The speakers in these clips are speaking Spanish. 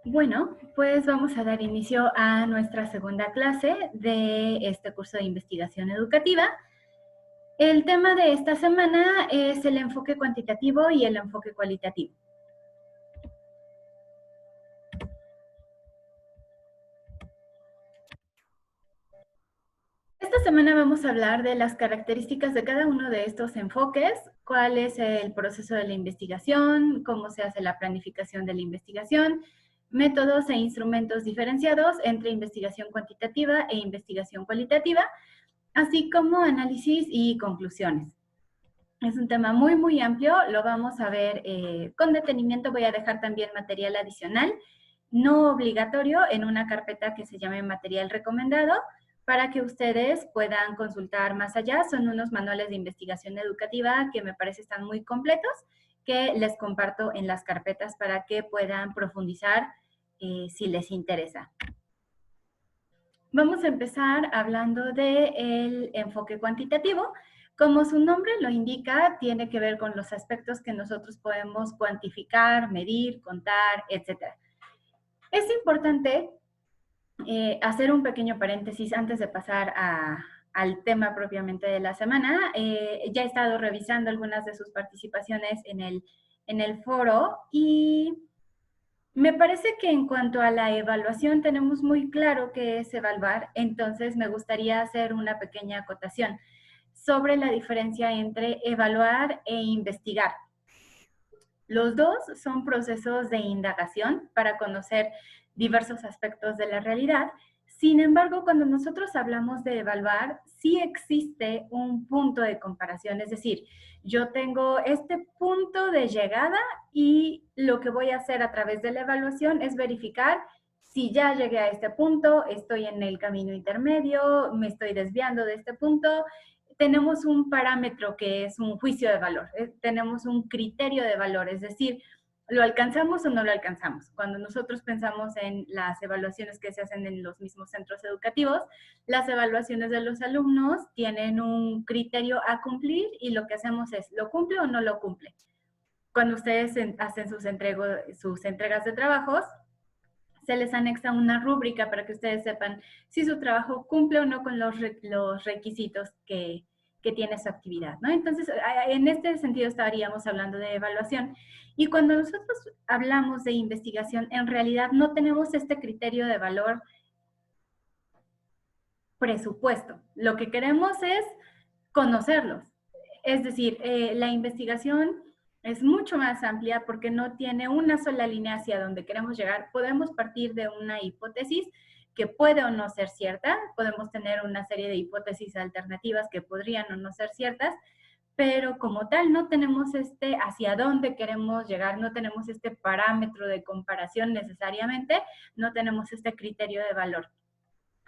Bueno, pues vamos a dar inicio a nuestra segunda clase de este curso de investigación educativa. El tema de esta semana es el enfoque cuantitativo y el enfoque cualitativo. Esta semana vamos a hablar de las características de cada uno de estos enfoques, cuál es el proceso de la investigación, cómo se hace la planificación de la investigación, métodos e instrumentos diferenciados entre investigación cuantitativa e investigación cualitativa, así como análisis y conclusiones. Es un tema muy amplio, lo vamos a ver con detenimiento. Voy a dejar también material adicional, no obligatorio, en una carpeta que se llame material recomendado, para que ustedes puedan consultar más allá. Son unos manuales de investigación educativa que me parece están muy completos, que les comparto en las carpetas para que puedan profundizar si les interesa. Vamos a empezar hablando del enfoque cuantitativo. Como su nombre lo indica, tiene que ver con los aspectos que nosotros podemos cuantificar, medir, contar, etc. Es importante hacer un pequeño paréntesis antes de pasar al tema propiamente de la semana. Ya he estado revisando algunas de sus participaciones en el foro y me parece que en cuanto a la evaluación tenemos muy claro qué es evaluar, entonces me gustaría hacer una pequeña acotación sobre la diferencia entre evaluar e investigar. Los dos son procesos de indagación para conocer diversos aspectos de la realidad. Sin embargo, cuando nosotros hablamos de evaluar, sí existe un punto de comparación, es decir, yo tengo este punto de llegada y lo que voy a hacer a través de la evaluación es verificar si ya llegué a este punto, estoy en el camino intermedio, me estoy desviando de este punto. Tenemos un parámetro que es un juicio de valor, tenemos un criterio de valor, es decir, ¿lo alcanzamos o no lo alcanzamos? Cuando nosotros pensamos en las evaluaciones que se hacen en los mismos centros educativos, las evaluaciones de los alumnos tienen un criterio a cumplir y lo que hacemos es, ¿lo cumple o no lo cumple? Cuando ustedes hacen sus entregas de trabajos, se les anexa una rúbrica para que ustedes sepan si su trabajo cumple o no con los requisitos que tiene su actividad, ¿no? Entonces, en este sentido estaríamos hablando de evaluación. Y cuando nosotros hablamos de investigación, en realidad no tenemos este criterio de valor presupuesto. Lo que queremos es conocerlos. Es decir, la investigación es mucho más amplia porque no tiene una sola línea hacia donde queremos llegar. Podemos partir de una hipótesis que puede o no ser cierta, podemos tener una serie de hipótesis alternativas que podrían o no ser ciertas, pero como tal no tenemos hacia dónde queremos llegar, no tenemos este parámetro de comparación necesariamente, no tenemos este criterio de valor.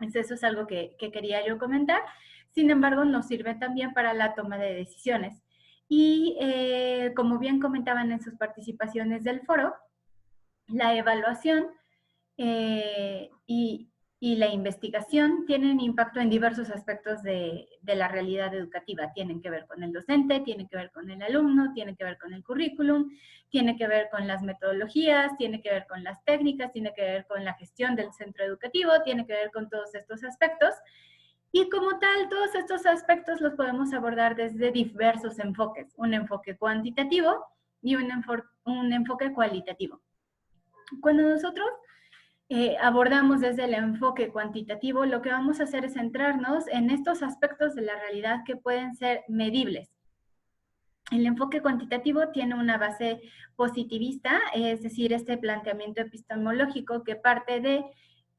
Eso es algo que quería yo comentar. Sin embargo, nos sirve también para la toma de decisiones. Y como bien comentaban en sus participaciones del foro, la evaluación y la investigación tienen impacto en diversos aspectos de la realidad educativa. Tienen que ver con el docente, tienen que ver con el alumno, tienen que ver con el currículum, tiene que ver con las metodologías, tiene que ver con las técnicas, tiene que ver con la gestión del centro educativo, tiene que ver con todos estos aspectos. Y como tal, todos estos aspectos los podemos abordar desde diversos enfoques. Un enfoque cuantitativo y un enfoque cualitativo. Cuando nosotros abordamos desde el enfoque cuantitativo, lo que vamos a hacer es centrarnos en estos aspectos de la realidad que pueden ser medibles. El enfoque cuantitativo tiene una base positivista, es decir, este planteamiento epistemológico que parte de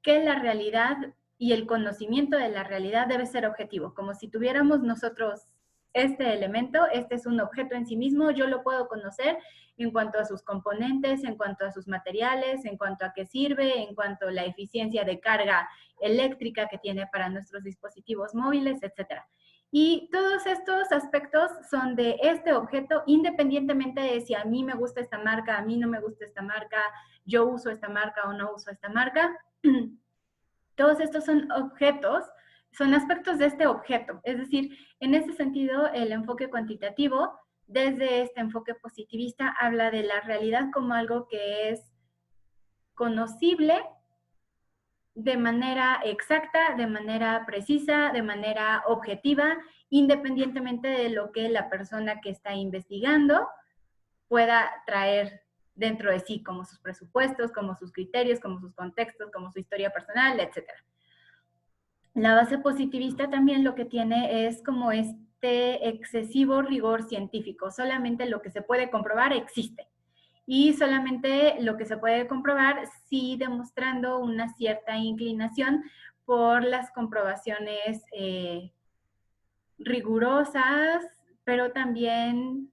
que la realidad y el conocimiento de la realidad debe ser objetivo, como si tuviéramos nosotros este elemento, este es un objeto en sí mismo, yo lo puedo conocer en cuanto a sus componentes, en cuanto a sus materiales, en cuanto a qué sirve, en cuanto a la eficiencia de carga eléctrica que tiene para nuestros dispositivos móviles, etcétera. Y todos estos aspectos son de este objeto, independientemente de si a mí me gusta esta marca, a mí no me gusta esta marca, yo uso esta marca o no uso esta marca. Todos estos son objetos, son aspectos de este objeto. Es decir, en ese sentido, el enfoque cuantitativo, desde este enfoque positivista, habla de la realidad como algo que es conocible de manera exacta, de manera precisa, de manera objetiva, independientemente de lo que la persona que está investigando pueda traer dentro de sí, como sus presupuestos, como sus criterios, como sus contextos, como su historia personal, etc. La base positivista también lo que tiene es como este excesivo rigor científico. Solamente lo que se puede comprobar existe. Y solamente lo que se puede comprobar, sí demostrando una cierta inclinación por las comprobaciones rigurosas, pero también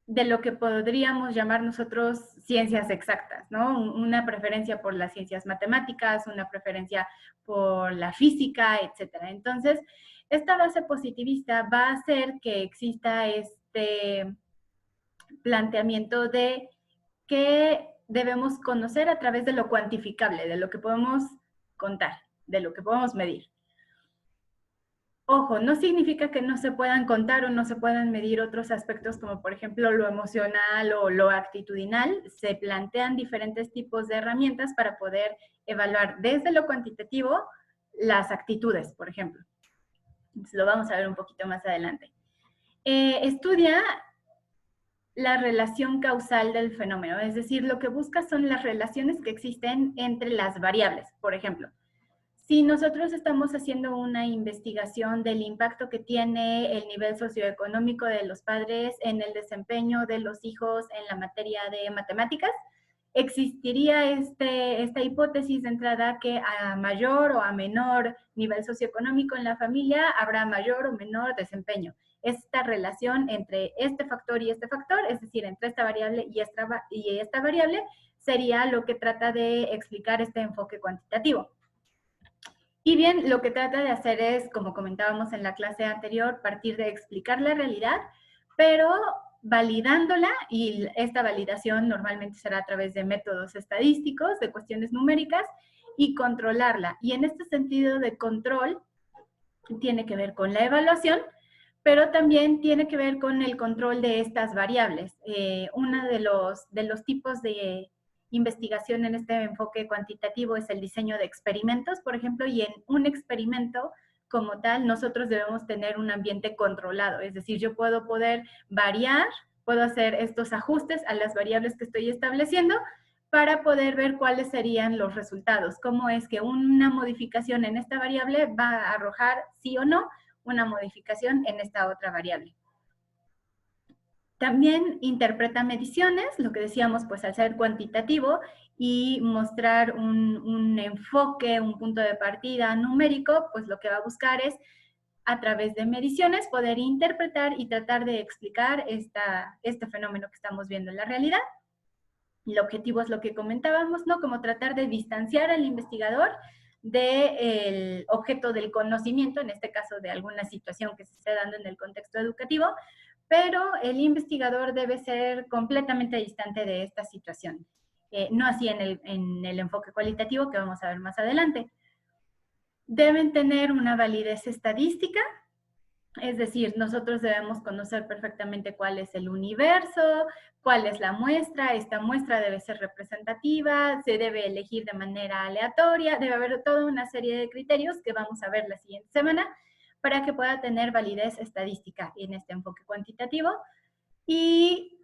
de lo que podríamos llamar nosotros ciencias exactas, ¿no? Una preferencia por las ciencias matemáticas, una preferencia por la física, etcétera. Entonces, esta base positivista va a hacer que exista este planteamiento de que debemos conocer a través de lo cuantificable, de lo que podemos contar, de lo que podemos medir. Ojo, no significa que no se puedan contar o no se puedan medir otros aspectos como por ejemplo lo emocional o lo actitudinal. Se plantean diferentes tipos de herramientas para poder evaluar desde lo cuantitativo las actitudes, por ejemplo. Entonces, lo vamos a ver un poquito más adelante. Estudia la relación causal del fenómeno, es decir, lo que busca son las relaciones que existen entre las variables. Por ejemplo, si nosotros estamos haciendo una investigación del impacto que tiene el nivel socioeconómico de los padres en el desempeño de los hijos en la materia de matemáticas, existiría esta hipótesis de entrada que a mayor o a menor nivel socioeconómico en la familia habrá mayor o menor desempeño. Esta relación entre este factor y este factor, es decir, entre esta variable y esta variable, sería lo que trata de explicar este enfoque cuantitativo. Y bien, lo que trata de hacer es, como comentábamos en la clase anterior, partir de explicar la realidad, pero validándola, y esta validación normalmente será a través de métodos estadísticos, de cuestiones numéricas, y controlarla. Y en este sentido de control, tiene que ver con la evaluación, pero también tiene que ver con el control de estas variables. Uno de los tipos de investigación en este enfoque cuantitativo es el diseño de experimentos, por ejemplo, y en un experimento como tal, nosotros debemos tener un ambiente controlado, es decir, yo puedo variar, puedo hacer estos ajustes a las variables que estoy estableciendo para poder ver cuáles serían los resultados, cómo es que una modificación en esta variable va a arrojar sí o no una modificación en esta otra variable. También interpreta mediciones, lo que decíamos, pues al ser cuantitativo y mostrar un enfoque, un punto de partida numérico, pues lo que va a buscar es, a través de mediciones, poder interpretar y tratar de explicar este fenómeno que estamos viendo en la realidad. El objetivo es lo que comentábamos, ¿no? Como tratar de distanciar al investigador del objeto del conocimiento, en este caso de alguna situación que se esté dando en el contexto educativo, pero el investigador debe ser completamente distante de esta situación. No así en el enfoque cualitativo, que vamos a ver más adelante. Deben tener una validez estadística, es decir, nosotros debemos conocer perfectamente cuál es el universo, cuál es la muestra, esta muestra debe ser representativa, se debe elegir de manera aleatoria, debe haber toda una serie de criterios que vamos a ver la siguiente semana para que pueda tener validez estadística en este enfoque cuantitativo. Y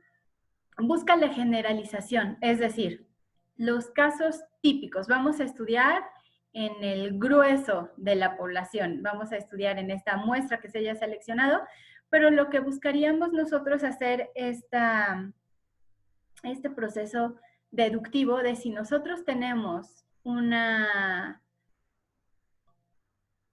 busca la generalización, es decir, los casos típicos. Vamos a estudiar en el grueso de la población, vamos a estudiar en esta muestra que se haya seleccionado, pero lo que buscaríamos nosotros hacer este proceso deductivo de si nosotros tenemos una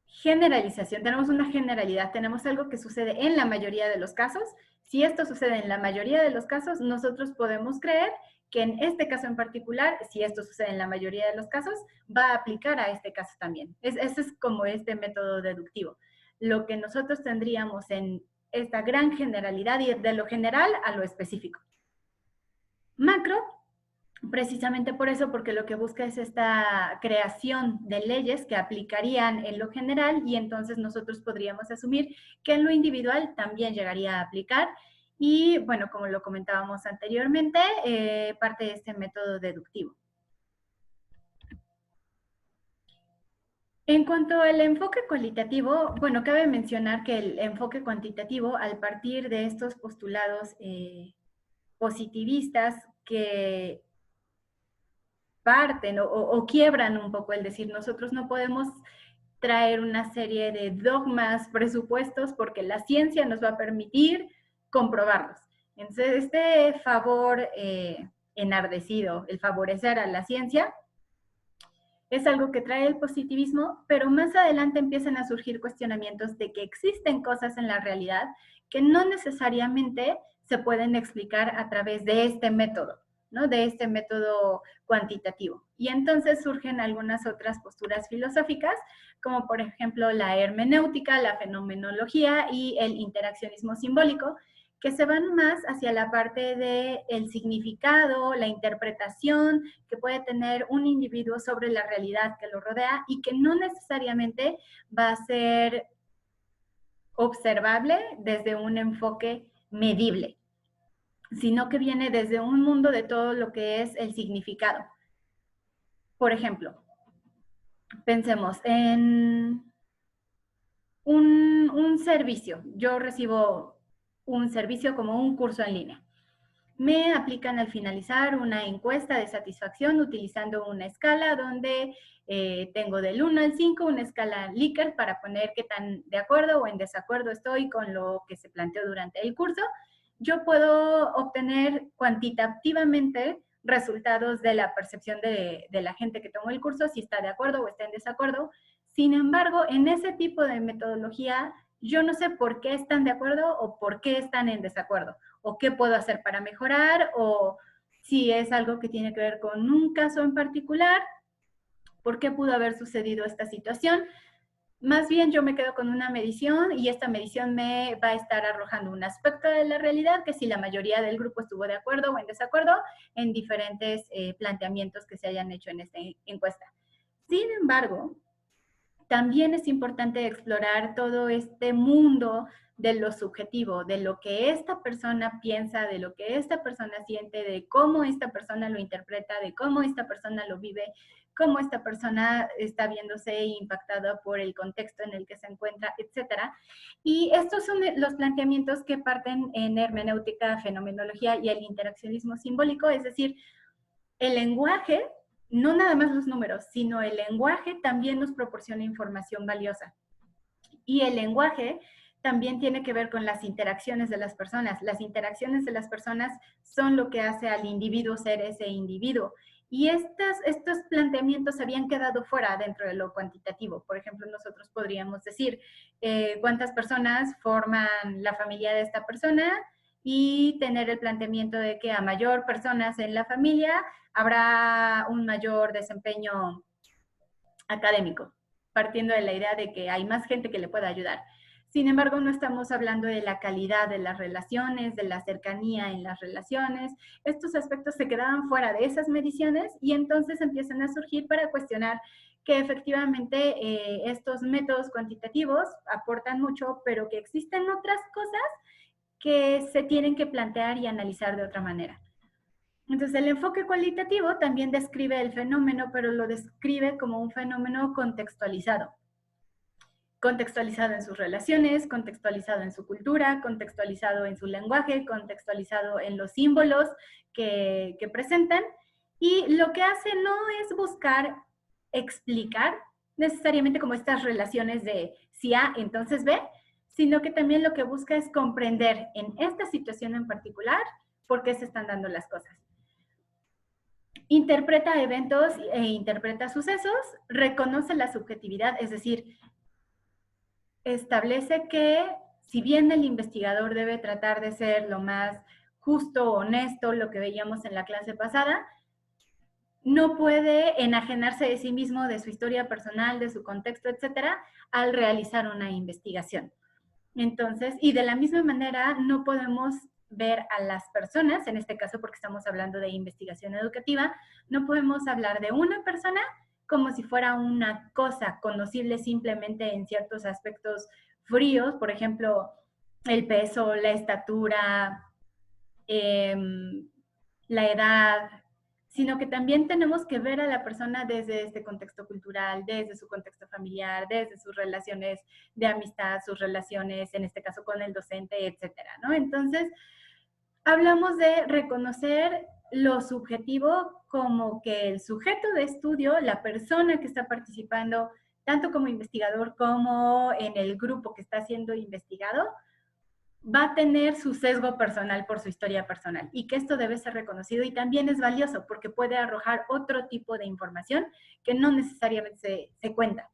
generalización, tenemos una generalidad, tenemos algo que sucede en la mayoría de los casos. Si esto sucede en la mayoría de los casos, nosotros podemos creer que en este caso en particular, si esto sucede en la mayoría de los casos, va a aplicar a este caso también. Ese es como este método deductivo. Lo que nosotros tendríamos en esta gran generalidad y de lo general a lo específico. Macro, precisamente por eso, porque lo que busca es esta creación de leyes que aplicarían en lo general y entonces nosotros podríamos asumir que en lo individual también llegaría a aplicar. Y bueno, como lo comentábamos anteriormente, parte de este método deductivo. En cuanto al enfoque cualitativo, bueno, cabe mencionar que el enfoque cuantitativo, al partir de estos postulados positivistas que parten o quiebran un poco el decir, nosotros no podemos traer una serie de dogmas, presupuestos, porque la ciencia nos va a permitir comprobarlos. Entonces, este favor enardecido, el favorecer a la ciencia, es algo que trae el positivismo, pero más adelante empiezan a surgir cuestionamientos de que existen cosas en la realidad que no necesariamente se pueden explicar a través de este método, ¿no? De este método cuantitativo. Y entonces surgen algunas otras posturas filosóficas, como por ejemplo la hermenéutica, la fenomenología y el interaccionismo simbólico, que se van más hacia la parte del significado, la interpretación que puede tener un individuo sobre la realidad que lo rodea y que no necesariamente va a ser observable desde un enfoque medible, sino que viene desde un mundo de todo lo que es el significado. Por ejemplo, pensemos en un servicio. Yo recibo un servicio como un curso en línea. Me aplican al finalizar una encuesta de satisfacción utilizando una escala donde tengo del 1 al 5 una escala Likert para poner qué tan de acuerdo o en desacuerdo estoy con lo que se planteó durante el curso. Yo puedo obtener cuantitativamente resultados de la percepción de la gente que tomó el curso, si está de acuerdo o está en desacuerdo. Sin embargo, en ese tipo de metodología, yo no sé por qué están de acuerdo o por qué están en desacuerdo, o qué puedo hacer para mejorar, o si es algo que tiene que ver con un caso en particular, por qué pudo haber sucedido esta situación. Más bien yo me quedo con una medición y esta medición me va a estar arrojando un aspecto de la realidad que si la mayoría del grupo estuvo de acuerdo o en desacuerdo en diferentes planteamientos que se hayan hecho en esta encuesta. Sin embargo, también es importante explorar todo este mundo de lo subjetivo, de lo que esta persona piensa, de lo que esta persona siente, de cómo esta persona lo interpreta, de cómo esta persona lo vive, cómo esta persona está viéndose impactada por el contexto en el que se encuentra, etcétera. Y estos son los planteamientos que parten en hermenéutica, fenomenología y el interaccionismo simbólico, es decir, el lenguaje, no nada más los números, sino el lenguaje también nos proporciona información valiosa. Y el lenguaje también tiene que ver con las interacciones de las personas. Las interacciones de las personas son lo que hace al individuo ser ese individuo. Y estos planteamientos habían quedado fuera dentro de lo cuantitativo. Por ejemplo, nosotros podríamos decir cuántas personas forman la familia de esta persona y tener el planteamiento de que a mayor personas en la familia habrá un mayor desempeño académico, partiendo de la idea de que hay más gente que le pueda ayudar. Sin embargo, no estamos hablando de la calidad de las relaciones, de la cercanía en las relaciones. Estos aspectos se quedaban fuera de esas mediciones y entonces empiezan a surgir para cuestionar que efectivamente estos métodos cuantitativos aportan mucho, pero que existen otras cosas que se tienen que plantear y analizar de otra manera. Entonces, el enfoque cualitativo también describe el fenómeno, pero lo describe como un fenómeno contextualizado. Contextualizado en sus relaciones, contextualizado en su cultura, contextualizado en su lenguaje, contextualizado en los símbolos que presentan. Y lo que hace no es buscar explicar necesariamente como estas relaciones de si A, entonces B, sino que también lo que busca es comprender en esta situación en particular por qué se están dando las cosas. Interpreta eventos e interpreta sucesos, reconoce la subjetividad, es decir, establece que si bien el investigador debe tratar de ser lo más justo, honesto, lo que veíamos en la clase pasada, no puede enajenarse de sí mismo, de su historia personal, de su contexto, etcétera, al realizar una investigación. Entonces, y de la misma manera, no podemos ver a las personas, en este caso porque estamos hablando de investigación educativa, no podemos hablar de una persona como si fuera una cosa conocible simplemente en ciertos aspectos fríos, por ejemplo, el peso, la estatura, la edad, sino que también tenemos que ver a la persona desde este contexto cultural, desde su contexto familiar, desde sus relaciones de amistad, sus relaciones, en este caso con el docente, etcétera, ¿no? Entonces, hablamos de reconocer lo subjetivo como que el sujeto de estudio, la persona que está participando, tanto como investigador como en el grupo que está siendo investigado, va a tener su sesgo personal por su historia personal y que esto debe ser reconocido y también es valioso porque puede arrojar otro tipo de información que no necesariamente se cuenta.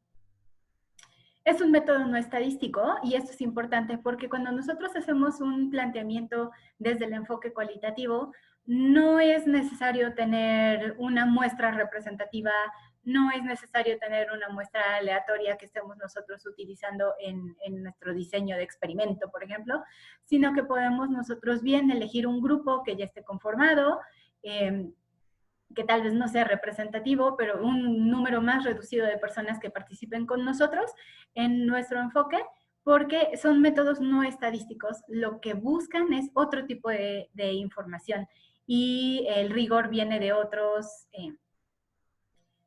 Es un método no estadístico y esto es importante porque cuando nosotros hacemos un planteamiento desde el enfoque cualitativo, no es necesario tener una muestra representativa, no es necesario tener una muestra aleatoria que estemos nosotros utilizando en nuestro diseño de experimento, por ejemplo, sino que podemos nosotros bien elegir un grupo que ya esté conformado, que tal vez no sea representativo, pero un número más reducido de personas que participen con nosotros en nuestro enfoque, porque son métodos no estadísticos. Lo que buscan es otro tipo de información y el rigor viene de otros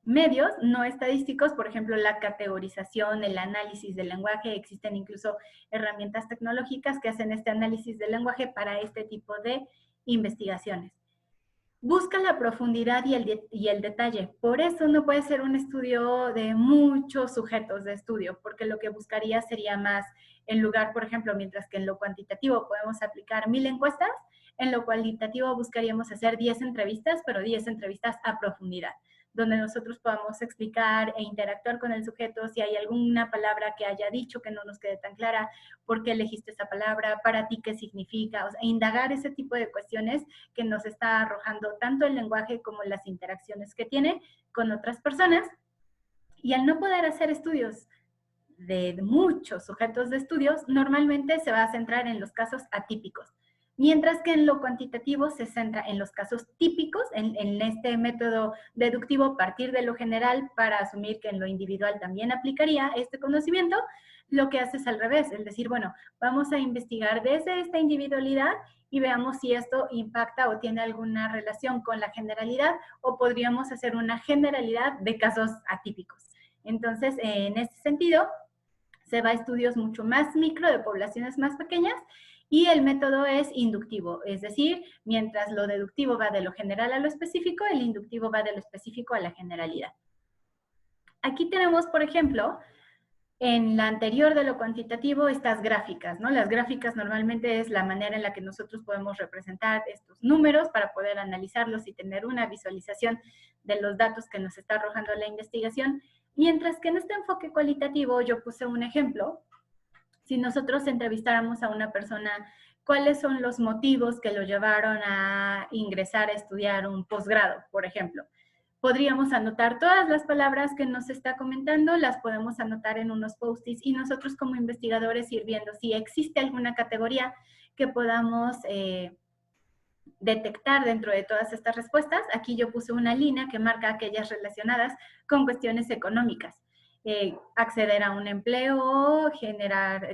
medios no estadísticos, por ejemplo, la categorización, el análisis del lenguaje. Existen incluso herramientas tecnológicas que hacen este análisis del lenguaje para este tipo de investigaciones. Busca la profundidad y el detalle. Por eso no puede ser un estudio de muchos sujetos de estudio, porque lo que buscaría sería más, en lugar, por ejemplo, mientras que en lo cuantitativo podemos aplicar 1000 encuestas, en lo cualitativo buscaríamos hacer 10 entrevistas, pero 10 entrevistas a profundidad, donde nosotros podamos explicar e interactuar con el sujeto si hay alguna palabra que haya dicho que no nos quede tan clara, por qué elegiste esa palabra, para ti qué significa, o sea, indagar ese tipo de cuestiones que nos está arrojando tanto el lenguaje como las interacciones que tiene con otras personas. Y al no poder hacer estudios de muchos sujetos de estudios, normalmente se va a centrar en los casos atípicos. Mientras que en lo cuantitativo se centra en los casos típicos, en este método deductivo, partir de lo general para asumir que en lo individual también aplicaría este conocimiento, lo que hace es al revés, es decir, bueno, vamos a investigar desde esta individualidad y veamos si esto impacta o tiene alguna relación con la generalidad o podríamos hacer una generalidad de casos atípicos. Entonces, en este sentido, se va a estudios mucho más micro de poblaciones más pequeñas y el método es inductivo, es decir, mientras lo deductivo va de lo general a lo específico, el inductivo va de lo específico a la generalidad. Aquí tenemos, por ejemplo, en la anterior de lo cuantitativo, estas gráficas, ¿no? Las gráficas normalmente es la manera en la que nosotros podemos representar estos números para poder analizarlos y tener una visualización de los datos que nos está arrojando la investigación. Mientras que en este enfoque cualitativo yo puse un ejemplo. Si nosotros entrevistáramos a una persona, ¿cuáles son los motivos que lo llevaron a ingresar a estudiar un posgrado, por ejemplo? Podríamos anotar todas las palabras que nos está comentando, las podemos anotar en unos post-its y nosotros como investigadores ir viendo si existe alguna categoría que podamos detectar dentro de todas estas respuestas. Aquí yo puse una línea que marca aquellas relacionadas con cuestiones económicas. Acceder a un empleo,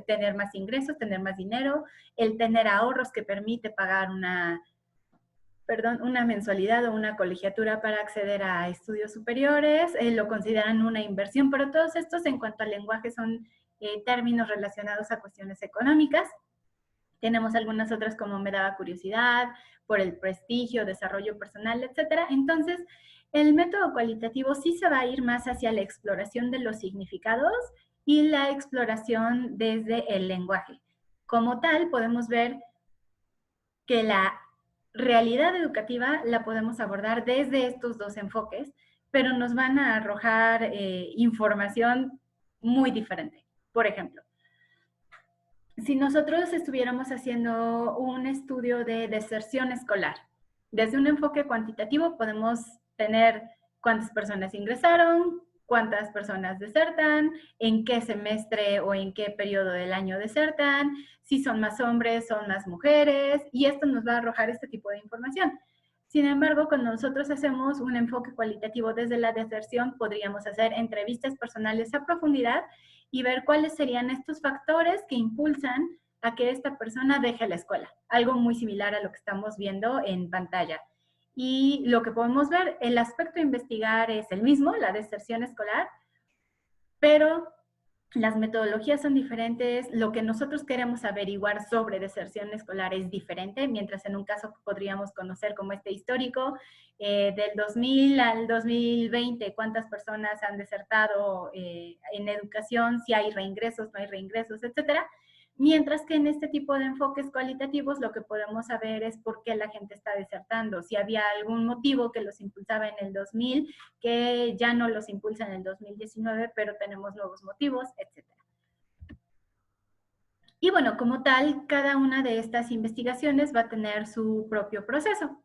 tener más ingresos, tener más dinero, el tener ahorros que permite pagar una mensualidad o una colegiatura para acceder a estudios superiores, lo consideran una inversión, pero todos estos en cuanto al lenguaje son términos relacionados a cuestiones económicas. Tenemos algunas otras como me daba curiosidad, por el prestigio, desarrollo personal, etcétera. Entonces, el método cualitativo sí se va a ir más hacia la exploración de los significados y la exploración desde el lenguaje. Como tal, podemos ver que la realidad educativa la podemos abordar desde estos dos enfoques, pero nos van a arrojar información muy diferente. Por ejemplo, si nosotros estuviéramos haciendo un estudio de deserción escolar, desde un enfoque cuantitativo podemos tener cuántas personas ingresaron, cuántas personas desertan, en qué semestre o en qué periodo del año desertan, si son más hombres, son más mujeres, y esto nos va a arrojar este tipo de información. Sin embargo, cuando nosotros hacemos un enfoque cualitativo desde la deserción, podríamos hacer entrevistas personales a profundidad y ver cuáles serían estos factores que impulsan a que esta persona deje la escuela. Algo muy similar a lo que estamos viendo en pantalla. Y lo que podemos ver, el aspecto de investigar es el mismo, la deserción escolar, pero las metodologías son diferentes, lo que nosotros queremos averiguar sobre deserción escolar es diferente, mientras en un caso podríamos conocer como este histórico, del 2000 al 2020, cuántas personas han desertado en educación, si hay reingresos, no hay reingresos, etcétera. Mientras que en este tipo de enfoques cualitativos lo que podemos saber es por qué la gente está desertando, si había algún motivo que los impulsaba en el 2000, que ya no los impulsa en el 2019, pero tenemos nuevos motivos, etc. Y bueno, como tal, cada una de estas investigaciones va a tener su propio proceso.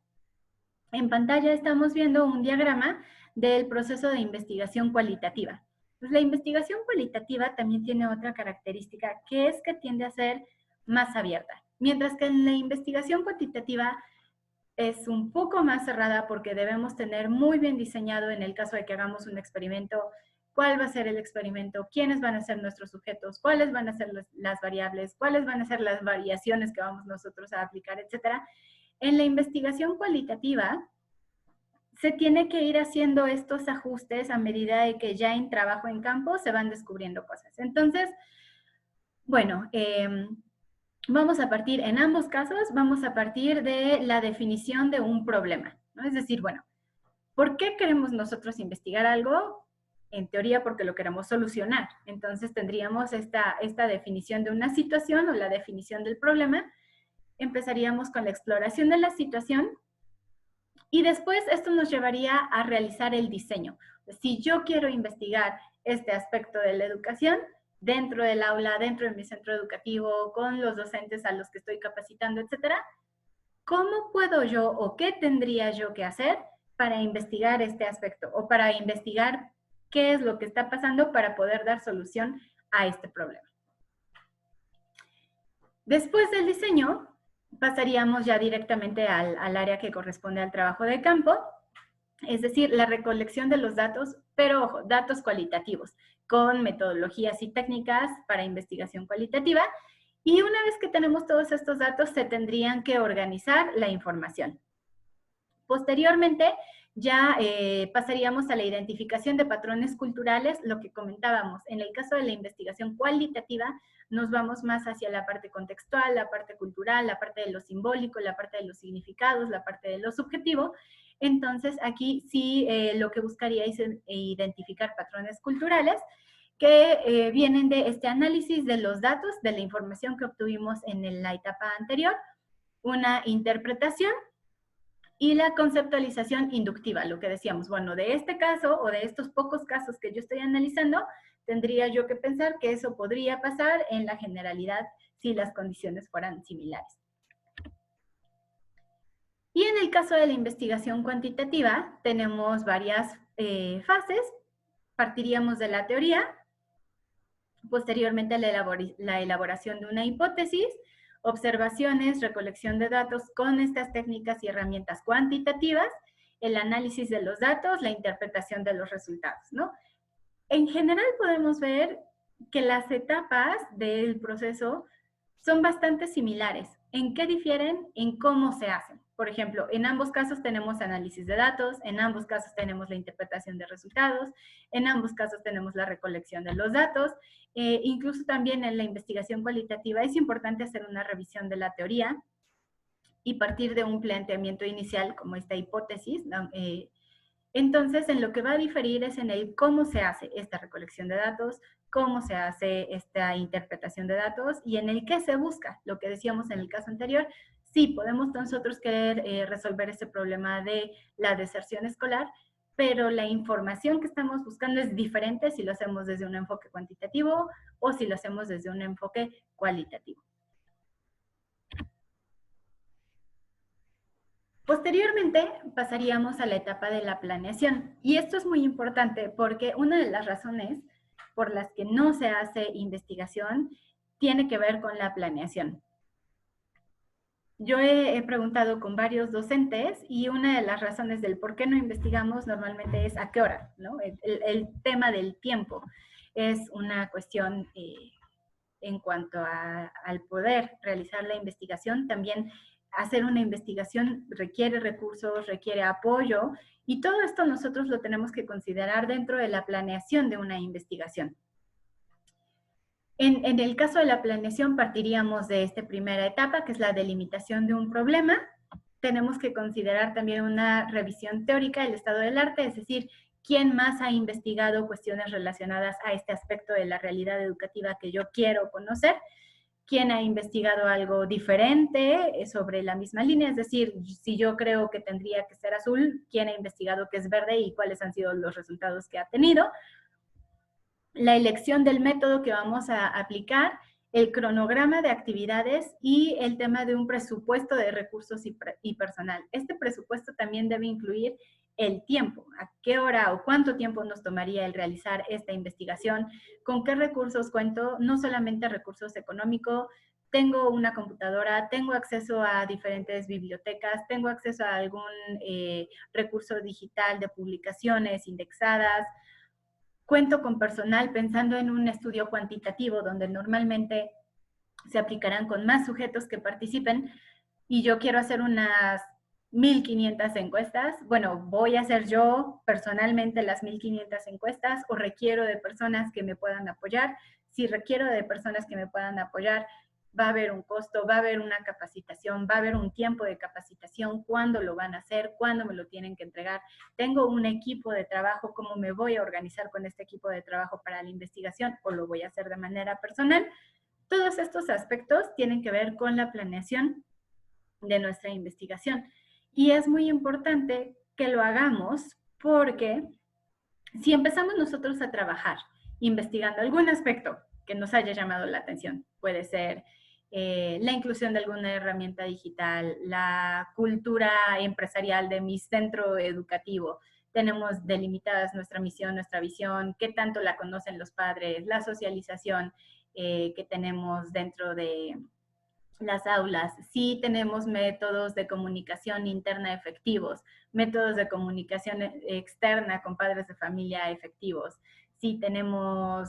En pantalla estamos viendo un diagrama del proceso de investigación cualitativa. Pues la investigación cualitativa también tiene otra característica, que es que tiende a ser más abierta, mientras que en la investigación cuantitativa es un poco más cerrada porque debemos tener muy bien diseñado en el caso de que hagamos un experimento, cuál va a ser el experimento, quiénes van a ser nuestros sujetos, cuáles van a ser las variables, cuáles van a ser las variaciones que vamos nosotros a aplicar, etcétera. En la investigación cualitativa se tiene que ir haciendo estos ajustes a medida de que ya en trabajo en campo se van descubriendo cosas. Entonces, bueno, vamos a partir, en ambos casos, vamos a partir de la definición de un problema, ¿no? Es decir, bueno, ¿por qué queremos nosotros investigar algo? En teoría, porque lo queremos solucionar. Entonces, tendríamos esta definición de una situación o la definición del problema. Empezaríamos con la exploración de la situación y después esto nos llevaría a realizar el diseño. Si yo quiero investigar este aspecto de la educación, dentro del aula, dentro de mi centro educativo, con los docentes a los que estoy capacitando, etcétera, ¿cómo puedo yo o qué tendría yo que hacer para investigar este aspecto o para investigar qué es lo que está pasando para poder dar solución a este problema? Después del diseño, pasaríamos ya directamente al área que corresponde al trabajo de campo, es decir, la recolección de los datos, pero ojo, datos cualitativos, con metodologías y técnicas para investigación cualitativa. Y una vez que tenemos todos estos datos, se tendrían que organizar la información. Posteriormente, ya pasaríamos a la identificación de patrones culturales, lo que comentábamos. En el caso de la investigación cualitativa, nos vamos más hacia la parte contextual, la parte cultural, la parte de lo simbólico, la parte de los significados, la parte de lo subjetivo. Entonces, aquí sí lo que buscaría es identificar patrones culturales que vienen de este análisis de los datos, de la información que obtuvimos en la etapa anterior, una interpretación y la conceptualización inductiva, lo que decíamos, bueno, de este caso o de estos pocos casos que yo estoy analizando, tendría yo que pensar que eso podría pasar en la generalidad si las condiciones fueran similares. Y en el caso de la investigación cuantitativa, tenemos varias fases. Partiríamos de la teoría, posteriormente la elaboración de una hipótesis, observaciones, recolección de datos con estas técnicas y herramientas cuantitativas, el análisis de los datos, la interpretación de los resultados, ¿no? En general podemos ver que las etapas del proceso son bastante similares. ¿En qué difieren? En cómo se hacen. Por ejemplo, en ambos casos tenemos análisis de datos, en ambos casos tenemos la interpretación de resultados, en ambos casos tenemos la recolección de los datos. Incluso también en la investigación cualitativa es importante hacer una revisión de la teoría y partir de un planteamiento inicial como esta hipótesis, ¿no? Entonces, en lo que va a diferir es en el cómo se hace esta recolección de datos, cómo se hace esta interpretación de datos y en el qué se busca. Lo que decíamos en el caso anterior, sí, podemos nosotros querer resolver ese problema de la deserción escolar, pero la información que estamos buscando es diferente si lo hacemos desde un enfoque cuantitativo o si lo hacemos desde un enfoque cualitativo. Posteriormente pasaríamos a la etapa de la planeación. Y esto es muy importante porque una de las razones por las que no se hace investigación tiene que ver con la planeación. Yo he preguntado con varios docentes y una de las razones del por qué no investigamos normalmente es a qué hora, ¿no? El tema del tiempo es una cuestión en cuanto al poder realizar la investigación. También hacer una investigación requiere recursos, requiere apoyo, y todo esto nosotros lo tenemos que considerar dentro de la planeación de una investigación. En el caso de la planeación partiríamos de esta primera etapa, que es la delimitación de un problema. Tenemos que considerar también una revisión teórica del estado del arte, es decir, quién más ha investigado cuestiones relacionadas a este aspecto de la realidad educativa que yo quiero conocer, quién ha investigado algo diferente sobre la misma línea, es decir, si yo creo que tendría que ser azul, quién ha investigado que es verde y cuáles han sido los resultados que ha tenido, la elección del método que vamos a aplicar, el cronograma de actividades y el tema de un presupuesto de recursos y personal. Este presupuesto también debe incluir el tiempo, a qué hora o cuánto tiempo nos tomaría el realizar esta investigación, con qué recursos cuento, no solamente recursos económicos, tengo una computadora, tengo acceso a diferentes bibliotecas, tengo acceso a algún recurso digital de publicaciones indexadas, cuento con personal pensando en un estudio cuantitativo donde normalmente se aplicarán con más sujetos que participen y yo quiero hacer unas 1.500 encuestas. Bueno, voy a hacer yo personalmente las 1.500 encuestas o requiero de personas que me puedan apoyar. Si requiero de personas que me puedan apoyar, va a haber un costo, va a haber una capacitación, va a haber un tiempo de capacitación, cuándo lo van a hacer, cuándo me lo tienen que entregar. Tengo un equipo de trabajo, cómo me voy a organizar con este equipo de trabajo para la investigación o lo voy a hacer de manera personal. Todos estos aspectos tienen que ver con la planeación de nuestra investigación. Y es muy importante que lo hagamos porque si empezamos nosotros a trabajar investigando algún aspecto que nos haya llamado la atención, puede ser la inclusión de alguna herramienta digital, la cultura empresarial de mi centro educativo, tenemos delimitadas nuestra misión, nuestra visión, qué tanto la conocen los padres, la socialización que tenemos dentro de las aulas, sí tenemos métodos de comunicación interna efectivos, métodos de comunicación externa con padres de familia efectivos, sí tenemos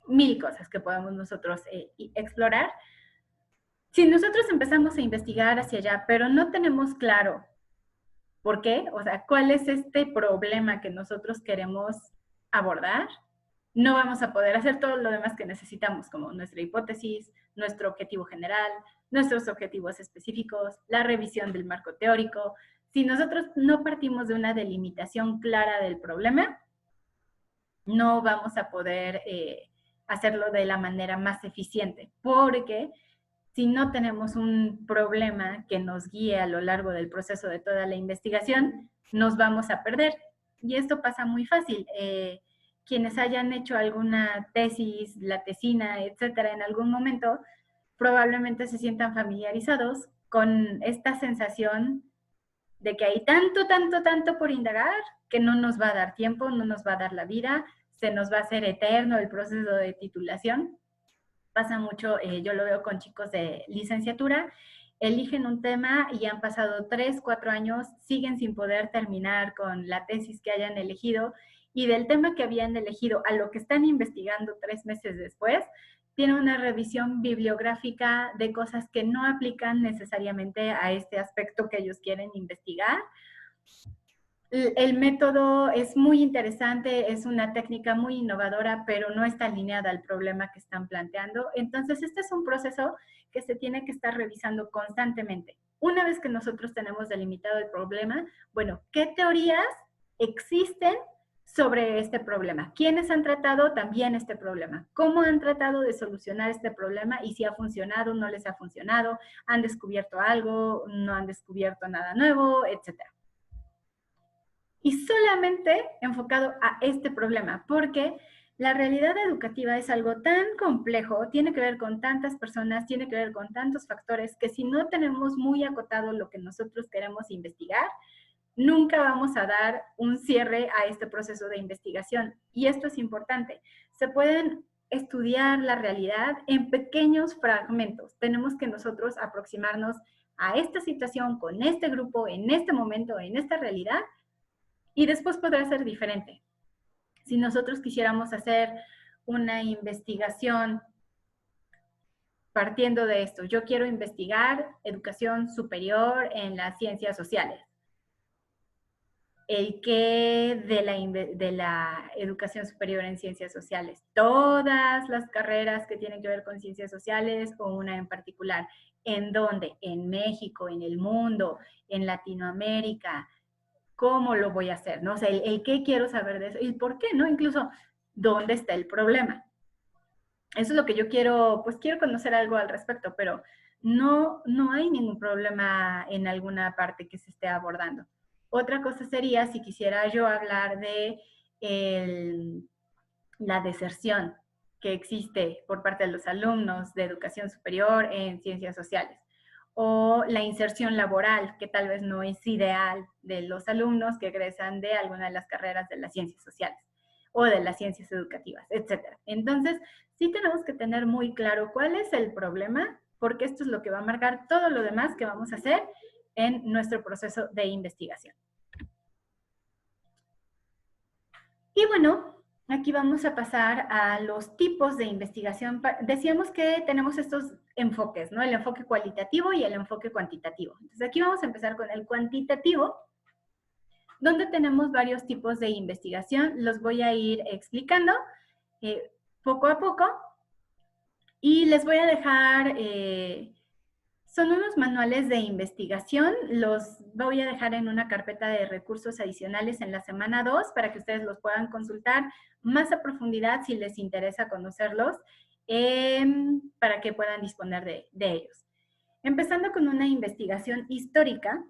mil cosas que podemos nosotros explorar. Si nosotros empezamos a investigar hacia allá, pero no tenemos claro por qué, o sea, cuál es este problema que nosotros queremos abordar, no vamos a poder hacer todo lo demás que necesitamos, como nuestra hipótesis, nuestro objetivo general, nuestros objetivos específicos, la revisión del marco teórico. Si nosotros no partimos de una delimitación clara del problema, no vamos a poder hacerlo de la manera más eficiente, porque si no tenemos un problema que nos guíe a lo largo del proceso de toda la investigación, nos vamos a perder. Y esto pasa muy fácil. Quienes hayan hecho alguna tesis, la tesina, etcétera, en algún momento, probablemente se sientan familiarizados con esta sensación de que hay tanto, tanto, tanto por indagar que no nos va a dar tiempo, no nos va a dar la vida, se nos va a hacer eterno el proceso de titulación. Pasa mucho, yo lo veo con chicos de licenciatura, eligen un tema y han pasado 3, 4 años, siguen sin poder terminar con la tesis que hayan elegido y del tema que habían elegido a lo que están investigando 3 meses después, tiene una revisión bibliográfica de cosas que no aplican necesariamente a este aspecto que ellos quieren investigar. El método es muy interesante, es una técnica muy innovadora, pero no está alineada al problema que están planteando. Entonces, este es un proceso que se tiene que estar revisando constantemente. Una vez que nosotros tenemos delimitado el problema, bueno, ¿qué teorías existen sobre este problema? ¿Quiénes han tratado también este problema? ¿Cómo han tratado de solucionar este problema? Y si ha funcionado, no les ha funcionado, han descubierto algo, no han descubierto nada nuevo, etcétera. Y solamente enfocado a este problema, porque la realidad educativa es algo tan complejo, tiene que ver con tantas personas, tiene que ver con tantos factores, que si no tenemos muy acotado lo que nosotros queremos investigar, nunca vamos a dar un cierre a este proceso de investigación. Y esto es importante. Se pueden estudiar la realidad en pequeños fragmentos. Tenemos que nosotros aproximarnos a esta situación con este grupo, en este momento, en esta realidad, y después podrá ser diferente. Si nosotros quisiéramos hacer una investigación partiendo de esto, yo quiero investigar educación superior en las ciencias sociales. ¿El qué de la educación superior en ciencias sociales? ¿Todas las carreras que tienen que ver con ciencias sociales o una en particular? ¿En dónde? ¿En México? ¿En el mundo? ¿En Latinoamérica? ¿Cómo lo voy a hacer? ¿No? O sea, el qué quiero saber de eso y por qué, ¿no? Incluso, ¿dónde está el problema? Eso es lo que yo quiero, pues quiero conocer algo al respecto, pero no hay ningún problema en alguna parte que se esté abordando. Otra cosa sería si quisiera yo hablar de la deserción que existe por parte de los alumnos de educación superior en ciencias sociales, o la inserción laboral, que tal vez no es ideal de los alumnos que egresan de alguna de las carreras de las ciencias sociales o de las ciencias educativas, etcétera. Entonces, sí tenemos que tener muy claro cuál es el problema, porque esto es lo que va a marcar todo lo demás que vamos a hacer en nuestro proceso de investigación. Y bueno, aquí vamos a pasar a los tipos de investigación. Decíamos que tenemos estos enfoques, ¿no? El enfoque cualitativo y el enfoque cuantitativo. Entonces, aquí vamos a empezar con el cuantitativo, donde tenemos varios tipos de investigación. Los voy a ir explicando poco a poco y les voy a dejar, son unos manuales de investigación, los voy a dejar en una carpeta de recursos adicionales en la semana 2 para que ustedes los puedan consultar más a profundidad si les interesa conocerlos, para que puedan disponer de ellos. Empezando con una investigación histórica.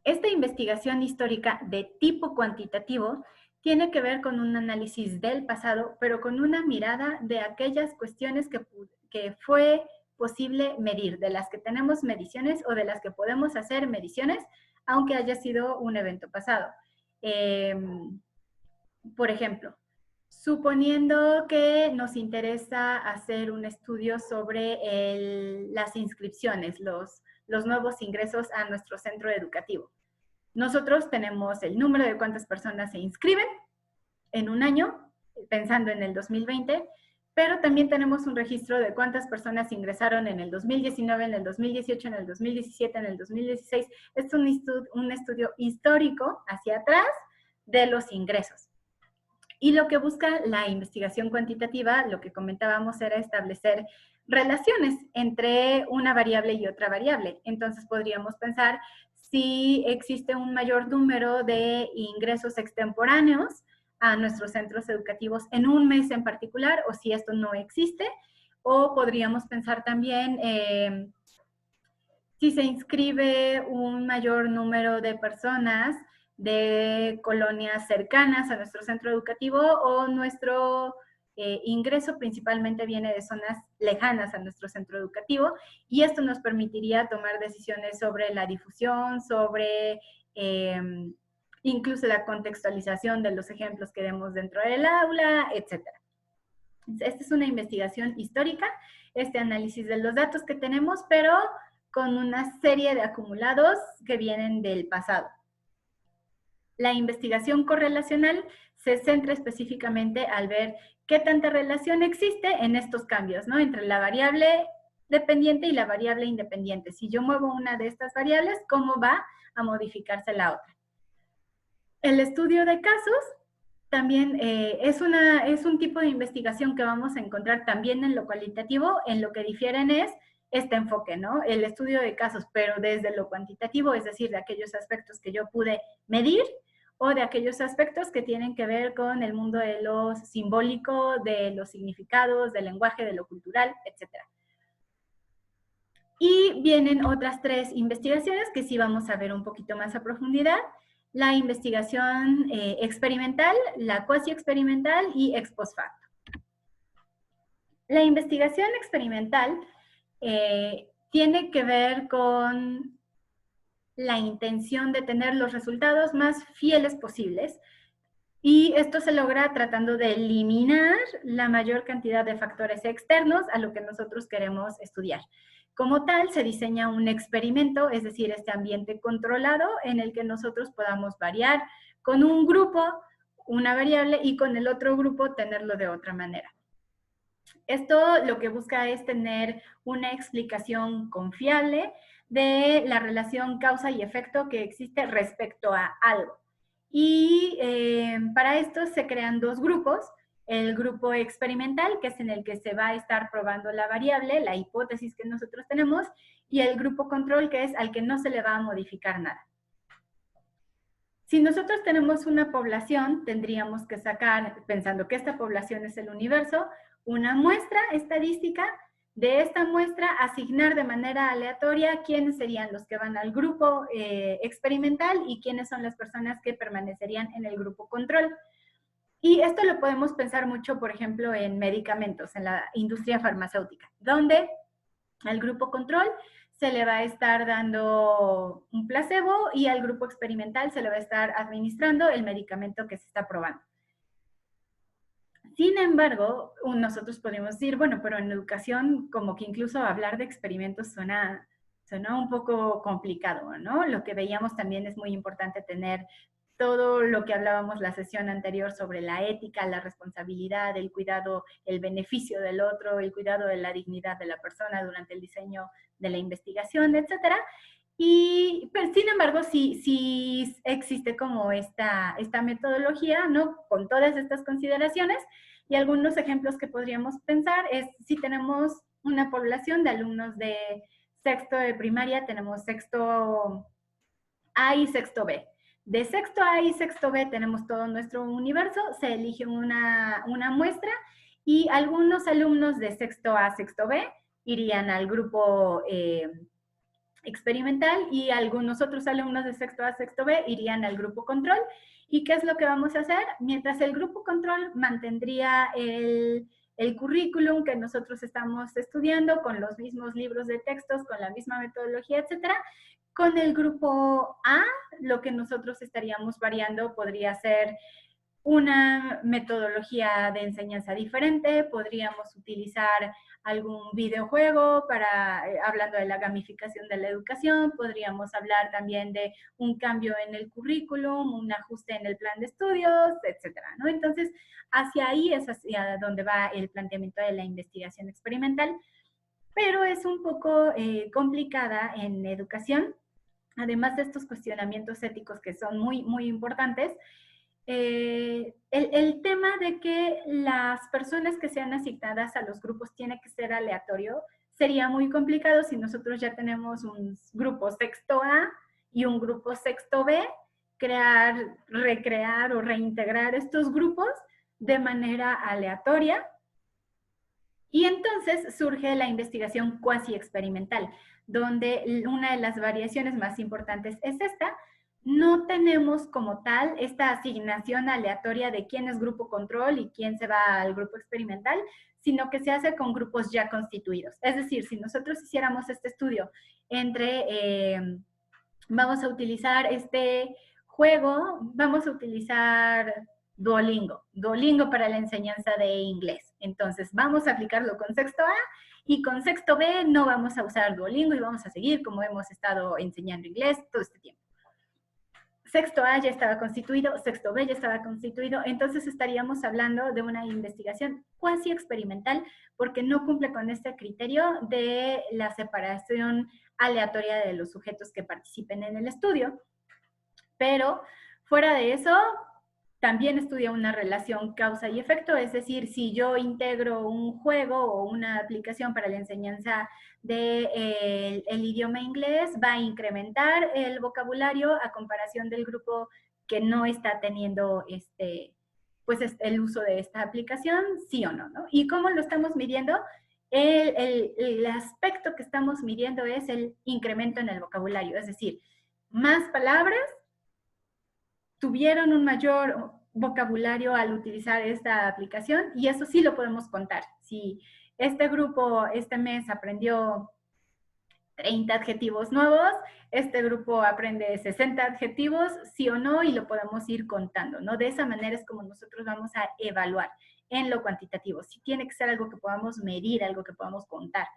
Esta investigación histórica de tipo cuantitativo tiene que ver con un análisis del pasado, pero con una mirada de aquellas cuestiones que fue posible medir, de las que tenemos mediciones o de las que podemos hacer mediciones, aunque haya sido un evento pasado. Por ejemplo, suponiendo que nos interesa hacer un estudio sobre las inscripciones, los nuevos ingresos a nuestro centro educativo. Nosotros tenemos el número de cuántas personas se inscriben en un año, pensando en el 2020, pero también tenemos un registro de cuántas personas ingresaron en el 2019, en el 2018, en el 2017, en el 2016. Es un estudio histórico hacia atrás de los ingresos. Y lo que busca la investigación cuantitativa, lo que comentábamos, era establecer relaciones entre una variable y otra variable. Entonces podríamos pensar si existe un mayor número de ingresos extemporáneos a nuestros centros educativos en un mes en particular, o si esto no existe, o podríamos pensar también si se inscribe un mayor número de personas de colonias cercanas a nuestro centro educativo o nuestro ingreso principalmente viene de zonas lejanas a nuestro centro educativo y esto nos permitiría tomar decisiones sobre la difusión, sobre incluso la contextualización de los ejemplos que demos dentro del aula, etc. Esta es una investigación histórica, este análisis de los datos que tenemos, pero con una serie de acumulados que vienen del pasado. La investigación correlacional se centra específicamente al ver qué tanta relación existe en estos cambios, ¿no? Entre la variable dependiente y la variable independiente. Si yo muevo una de estas variables, ¿cómo va a modificarse la otra? El estudio de casos también es un tipo de investigación que vamos a encontrar también en lo cualitativo. En lo que difieren es este enfoque, ¿no? El estudio de casos, pero desde lo cuantitativo, es decir, de aquellos aspectos que yo pude medir o de aquellos aspectos que tienen que ver con el mundo de lo simbólico, de los significados, del lenguaje, de lo cultural, etc. Y vienen otras 3 investigaciones que sí vamos a ver un poquito más a profundidad. La investigación experimental, la cuasi experimental y ex post facto. La investigación experimental tiene que ver con la intención de tener los resultados más fieles posibles y esto se logra tratando de eliminar la mayor cantidad de factores externos a lo que nosotros queremos estudiar. Como tal, se diseña un experimento, es decir, este ambiente controlado en el que nosotros podamos variar con un grupo una variable y con el otro grupo tenerlo de otra manera. Esto lo que busca es tener una explicación confiable de la relación causa y efecto que existe respecto a algo. Y para esto se crean dos grupos. El grupo experimental, que es en el que se va a estar probando la variable, la hipótesis que nosotros tenemos, y el grupo control, que es al que no se le va a modificar nada. Si nosotros tenemos una población, tendríamos que sacar, pensando que esta población es el universo, una muestra estadística. De esta muestra, asignar de manera aleatoria quiénes serían los que van al grupo experimental y quiénes son las personas que permanecerían en el grupo control. Y esto lo podemos pensar mucho, por ejemplo, en medicamentos, en la industria farmacéutica, donde al grupo control se le va a estar dando un placebo y al grupo experimental se le va a estar administrando el medicamento que se está probando. Sin embargo, nosotros podemos decir, bueno, pero en educación como que incluso hablar de experimentos suena un poco complicado, ¿no? Lo que veíamos también es muy importante tener todo lo que hablábamos la sesión anterior sobre la ética, la responsabilidad, el cuidado, el beneficio del otro, el cuidado de la dignidad de la persona durante el diseño de la investigación, etcétera. Y, pero, sin embargo, sí existe como esta metodología, ¿no? Con todas estas consideraciones, y algunos ejemplos que podríamos pensar es si tenemos una población de alumnos de sexto de primaria, tenemos sexto A y sexto B. De sexto A y sexto B tenemos todo nuestro universo, se elige una muestra y algunos alumnos de sexto A, sexto B irían al grupo experimental y algunos otros alumnos de sexto A, sexto B irían al grupo control. ¿Y qué es lo que vamos a hacer? Mientras el grupo control mantendría el currículum que nosotros estamos estudiando, con los mismos libros de textos, con la misma metodología, etcétera. Con el grupo A, lo que nosotros estaríamos variando podría ser una metodología de enseñanza diferente, podríamos utilizar algún videojuego para, hablando de la gamificación de la educación, podríamos hablar también de un cambio en el currículum, un ajuste en el plan de estudios, etcétera, ¿no? Entonces, hacia ahí es hacia donde va el planteamiento de la investigación experimental, pero es un poco complicada en educación, además de estos cuestionamientos éticos que son muy, muy importantes. El tema de que las personas que sean asignadas a los grupos tiene que ser aleatorio sería muy complicado si nosotros ya tenemos un grupo sexto A y un grupo sexto B, recrear o reintegrar estos grupos de manera aleatoria. Y entonces surge la investigación cuasi experimental, donde una de las variaciones más importantes es esta. No tenemos como tal esta asignación aleatoria de quién es grupo control y quién se va al grupo experimental, sino que se hace con grupos ya constituidos. Es decir, si nosotros hiciéramos este estudio entre, vamos a utilizar este juego, vamos a utilizar Duolingo para la enseñanza de inglés. Entonces, vamos a aplicarlo con sexto A y con sexto B no vamos a usar Duolingo y vamos a seguir como hemos estado enseñando inglés todo este tiempo. Sexto A ya estaba constituido, sexto B ya estaba constituido, entonces estaríamos hablando de una investigación cuasi experimental porque no cumple con este criterio de la separación aleatoria de los sujetos que participen en el estudio. Pero fuera de eso, también estudia una relación causa y efecto, es decir, si yo integro un juego o una aplicación para la enseñanza del idioma inglés, va a incrementar el vocabulario a comparación del grupo que no está teniendo pues el uso de esta aplicación, sí o no, ¿no? ¿Y cómo lo estamos midiendo? El aspecto que estamos midiendo es el incremento en el vocabulario, es decir, más palabras tuvieron un mayor vocabulario al utilizar esta aplicación y eso sí lo podemos contar. Si este grupo este mes aprendió 30 adjetivos nuevos, este grupo aprende 60 adjetivos, sí o no, y lo podemos ir contando, ¿no? De esa manera es como nosotros vamos a evaluar en lo cuantitativo. Sí tiene que ser algo que podamos medir, algo que podamos contar.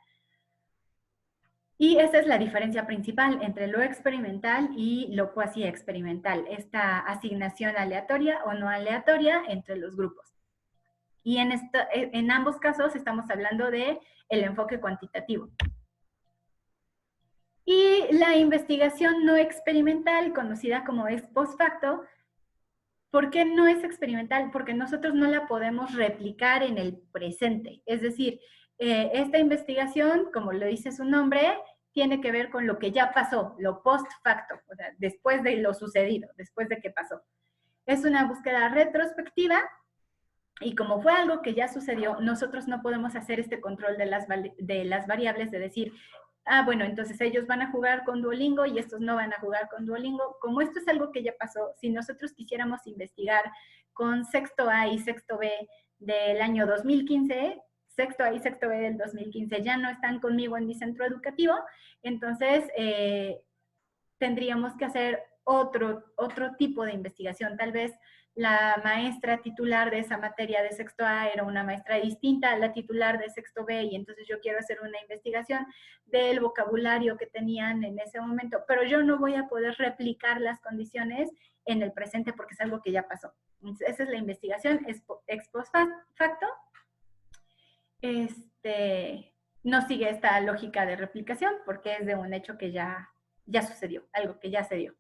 Y esa es la diferencia principal entre lo experimental y lo cuasi experimental, esta asignación aleatoria o no aleatoria entre los grupos. Y en ambos casos estamos hablando de el enfoque cuantitativo. Y la investigación no experimental, conocida como ex post facto, ¿por qué no es experimental? Porque nosotros no la podemos replicar en el presente. Es decir, esta investigación, como lo dice su nombre, tiene que ver con lo que ya pasó, lo post facto, o sea, después de lo sucedido, después de que pasó. Es una búsqueda retrospectiva y como fue algo que ya sucedió, nosotros no podemos hacer este control de las variables de decir, ah, bueno, entonces ellos van a jugar con Duolingo y estos no van a jugar con Duolingo. Como esto es algo que ya pasó, si nosotros quisiéramos investigar con sexto A y sexto B del año 2015, sexto A y sexto B del 2015 ya no están conmigo en mi centro educativo, entonces tendríamos que hacer otro tipo de investigación. Tal vez la maestra titular de esa materia de sexto A era una maestra distinta a la titular de sexto B y entonces yo quiero hacer una investigación del vocabulario que tenían en ese momento, pero yo no voy a poder replicar las condiciones en el presente porque es algo que ya pasó. Entonces, esa es la investigación ex post facto. No sigue esta lógica de replicación porque es de un hecho que ya sucedió, algo que ya se dio.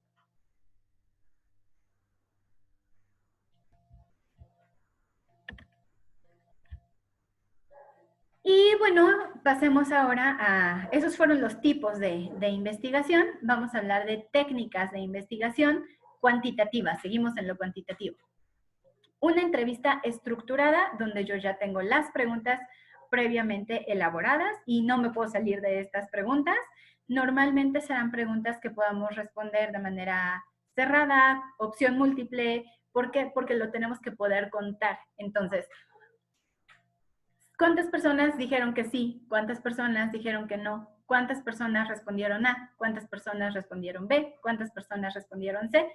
Y bueno, pasemos ahora a, esos fueron los tipos de investigación. Vamos a hablar de técnicas de investigación cuantitativas. Seguimos en lo cuantitativo. Una entrevista estructurada donde yo ya tengo las preguntas previamente elaboradas y no me puedo salir de estas preguntas. Normalmente serán preguntas que podamos responder de manera cerrada, opción múltiple. ¿Por qué? Porque lo tenemos que poder contar. Entonces, ¿cuántas personas dijeron que sí? ¿Cuántas personas dijeron que no? ¿Cuántas personas respondieron A? ¿Cuántas personas respondieron B? ¿Cuántas personas respondieron C?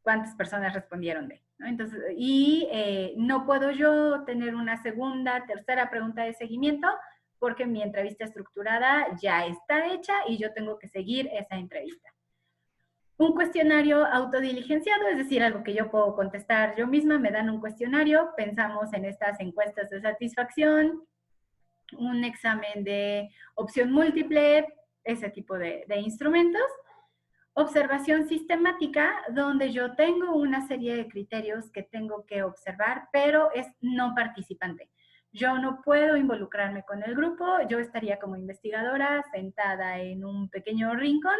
¿Cuántas personas respondieron D? ¿No? Entonces, no puedo yo tener una segunda, tercera pregunta de seguimiento porque mi entrevista estructurada ya está hecha y yo tengo que seguir esa entrevista. Un cuestionario autodiligenciado, es decir, algo que yo puedo contestar yo misma, me dan un cuestionario, pensamos en estas encuestas de satisfacción, un examen de opción múltiple, ese tipo de instrumentos. Observación sistemática, donde yo tengo una serie de criterios que tengo que observar, pero es no participante. Yo no puedo involucrarme con el grupo, yo estaría como investigadora sentada en un pequeño rincón,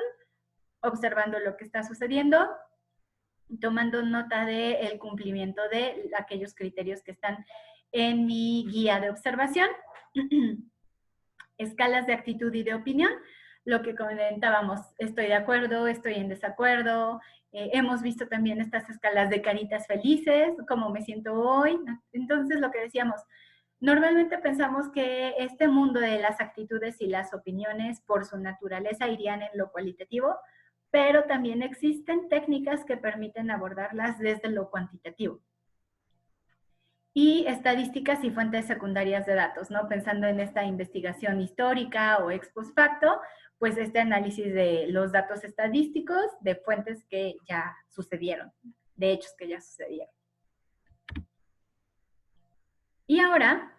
observando lo que está sucediendo, tomando nota del cumplimiento de aquellos criterios que están en mi guía de observación. Escalas de actitud y de opinión, lo que comentábamos, estoy de acuerdo, estoy en desacuerdo, hemos visto también estas escalas de caritas felices, cómo me siento hoy. Entonces, lo que decíamos, normalmente pensamos que este mundo de las actitudes y las opiniones, por su naturaleza, irían en lo cualitativo, pero también existen técnicas que permiten abordarlas desde lo cuantitativo. Y estadísticas y fuentes secundarias de datos, ¿no? Pensando en esta investigación histórica o ex post facto, pues este análisis de los datos estadísticos de fuentes que ya sucedieron, de hechos que ya sucedieron. Y ahora